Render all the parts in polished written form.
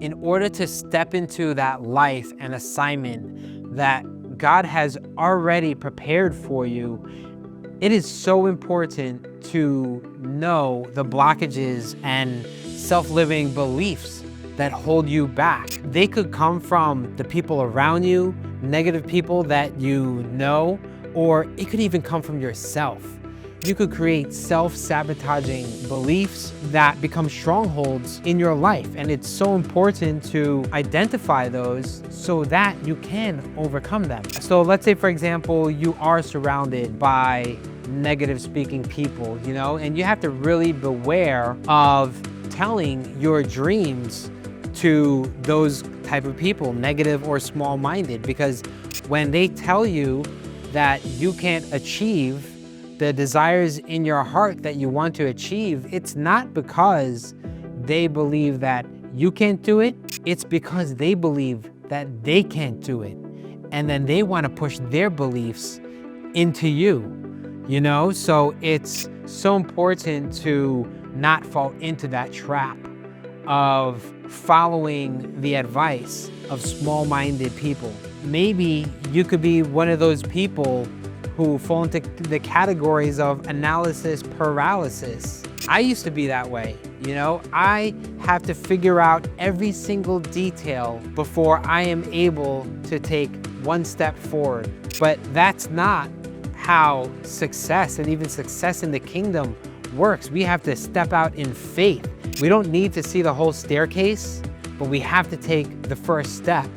in order to step into that life and assignment that God has already prepared for you, it is so important to know the blockages and self-limiting beliefs that hold you back. They could come from the people around you, negative people that you know, or it could even come from yourself. You could create self-sabotaging beliefs that become strongholds in your life. And it's so important to identify those so that you can overcome them. So let's say, for example, you are surrounded by negative speaking people, and you have to really beware of telling your dreams to those type of people, negative or small-minded, because when they tell you that you can't achieve the desires in your heart that you want to achieve, it's not because they believe that you can't do it, it's because they believe that they can't do it. And then they want to push their beliefs into you, So it's so important to not fall into that trap of following the advice of small-minded people. Maybe you could be one of those people who fall into the categories of analysis paralysis. I used to be that way, I have to figure out every single detail before I am able to take one step forward. But that's not how success, and even success in the kingdom, works. We have to step out in faith. We don't need to see the whole staircase, but we have to take the first step,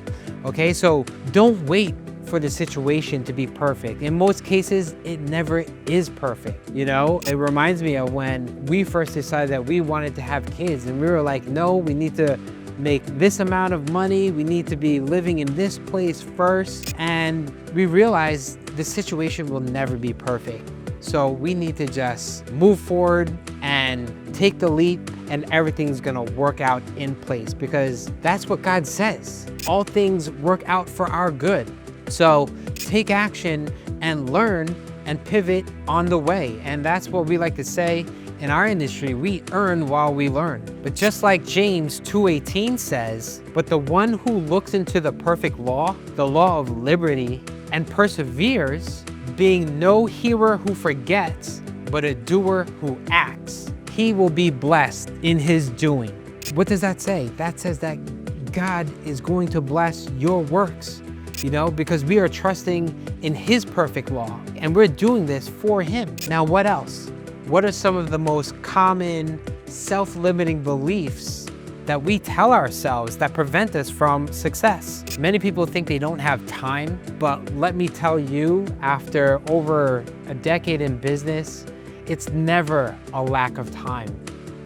okay? So don't wait for the situation to be perfect. In most cases, it never is perfect, It reminds me of when we first decided that we wanted to have kids, and we were like, no, we need to make this amount of money, we need to be living in this place first, and we realized the situation will never be perfect. So we need to just move forward and take the leap, and everything's gonna work out in place, because that's what God says. All things work out for our good. So take action and learn and pivot on the way. And that's what we like to say in our industry, we earn while we learn. But just like James 2:18 says, but the one who looks into the perfect law, the law of liberty, and perseveres, being no hearer who forgets, but a doer who acts, he will be blessed in his doing. What does that say? That says that God is going to bless your works, because we are trusting in his perfect law, and we're doing this for him. Now, what else? What are some of the most common self-limiting beliefs that we tell ourselves that prevent us from success? Many people think they don't have time, but let me tell you, after over a decade in business, it's never a lack of time,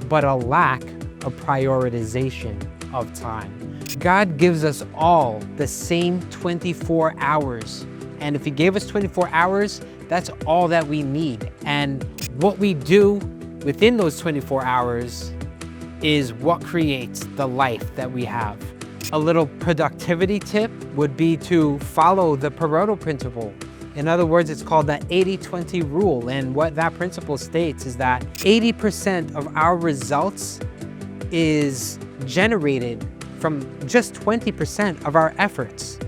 but a lack of prioritization of time. God gives us all the same 24 hours. And if he gave us 24 hours, that's all that we need. And what we do within those 24 hours is what creates the life that we have. A little productivity tip would be to follow the Pareto principle. In other words, it's called the 80-20 rule. And what that principle states is that 80% of our results is generated from just 20% of our efforts,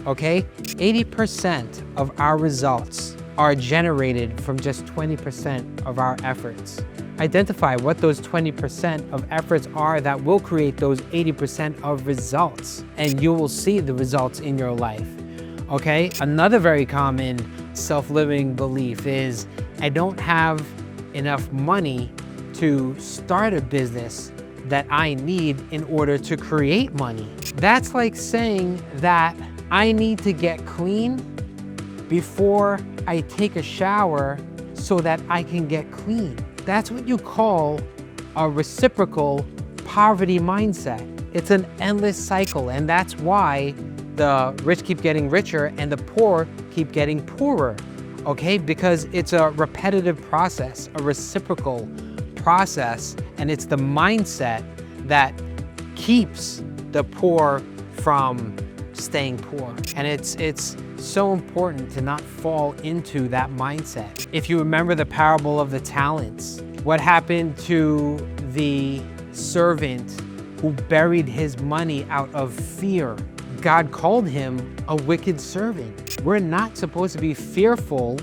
okay? 80% of our results are generated from just 20% of our efforts. Identify what those 20% of efforts are that will create those 80% of results, and you will see the results in your life, okay? Another very common self-limiting belief is, I don't have enough money to start a business that I need in order to create money. That's like saying that I need to get clean before I take a shower so that I can get clean. That's what you call a reciprocal poverty mindset. It's an endless cycle, and that's why the rich keep getting richer and the poor keep getting poorer, okay? Because it's a repetitive process, a reciprocal process, and it's the mindset that keeps the poor from staying poor. And it's so important to not fall into that mindset. If you remember the parable of the talents, what happened to the servant who buried his money out of fear. God called him a wicked servant. We're not supposed to be fearful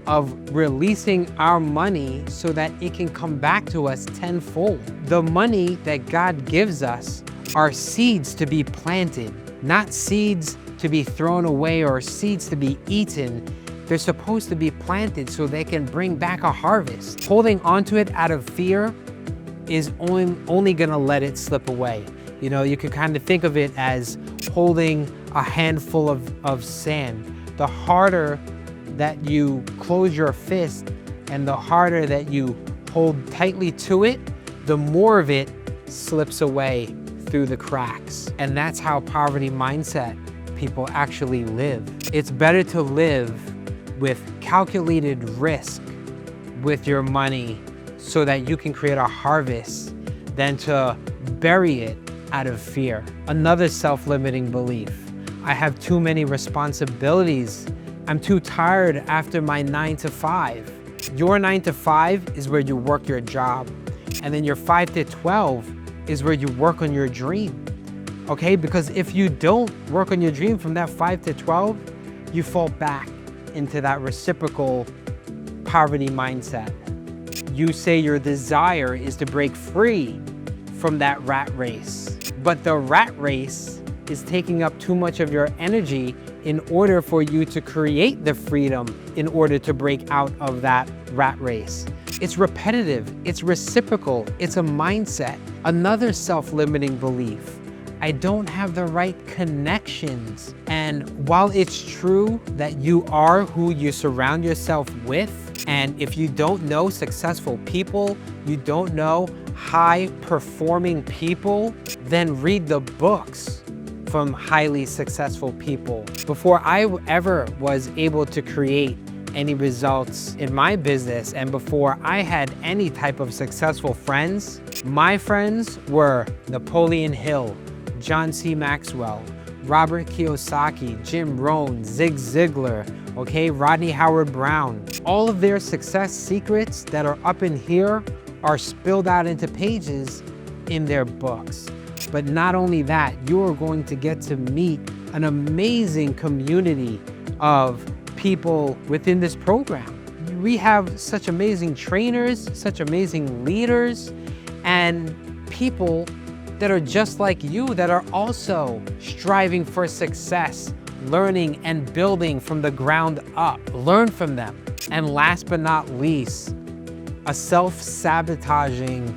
of releasing our money so that it can come back to us tenfold. The money that God gives us are seeds to be planted, not seeds to be thrown away or seeds to be eaten. They're supposed to be planted so they can bring back a harvest. Holding onto it out of fear is only gonna let it slip away. You know, you could kind of think of it as holding a handful of sand. The harder that you close your fist and the harder that you hold tightly to it, the more of it slips away through the cracks. And that's how poverty mindset people actually live. It's better to live with calculated risk with your money so that you can create a harvest than to bury it out of fear. Another self-limiting belief: I have too many responsibilities. I'm too tired after my 9 to 5. Your 9 to 5 is where you work your job. And then your 5 to 12 is where you work on your dream. Okay, because if you don't work on your dream from that 5 to 12, you fall back into that reciprocal poverty mindset. You say your desire is to break free from that rat race, but the rat race is taking up too much of your energy in order for you to create the freedom in order to break out of that rat race. It's repetitive, it's reciprocal, it's a mindset. Another self-limiting belief: I don't have the right connections. And while it's true that you are who you surround yourself with, and if you don't know successful people, you don't know high-performing people, then read the books from highly successful people. Before I ever was able to create any results in my business, and before I had any type of successful friends, my friends were Napoleon Hill, John C. Maxwell, Robert Kiyosaki, Jim Rohn, Zig Ziglar, okay, Rodney Howard Brown. All of their success secrets that are up in here are spilled out into pages in their books. But not only that, you are going to get to meet an amazing community of people within this program. We have such amazing trainers, such amazing leaders, and people that are just like you, that are also striving for success, learning and building from the ground up. Learn from them. And last but not least, a self-sabotaging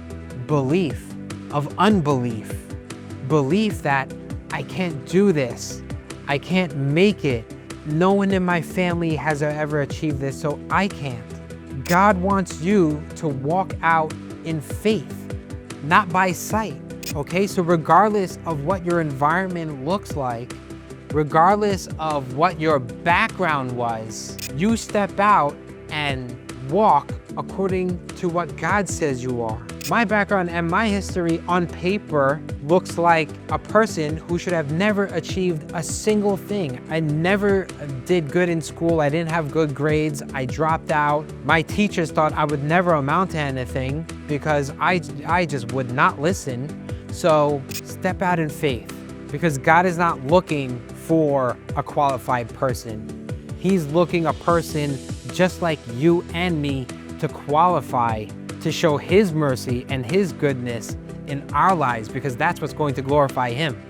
belief of unbelief. Belief that I can't do this, I can't make it, no one in my family has ever achieved this, so I can't. God wants you to walk out in faith, not by sight, okay? So regardless of what your environment looks like, regardless of what your background was, you step out and walk according to what God says you are. My background and my history on paper looks like a person who should have never achieved a single thing. I never did good in school. I didn't have good grades. I dropped out. My teachers thought I would never amount to anything because I just would not listen. So step out in faith, because God is not looking for a qualified person. He's looking a person just like you and me to qualify to show His mercy and His goodness in our lives, because that's what's going to glorify Him.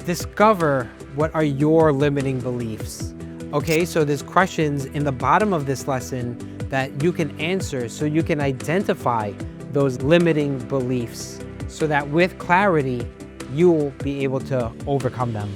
Discover what are your limiting beliefs. Okay, so there's questions in the bottom of this lesson that you can answer so you can identify those limiting beliefs so that with clarity, you'll be able to overcome them.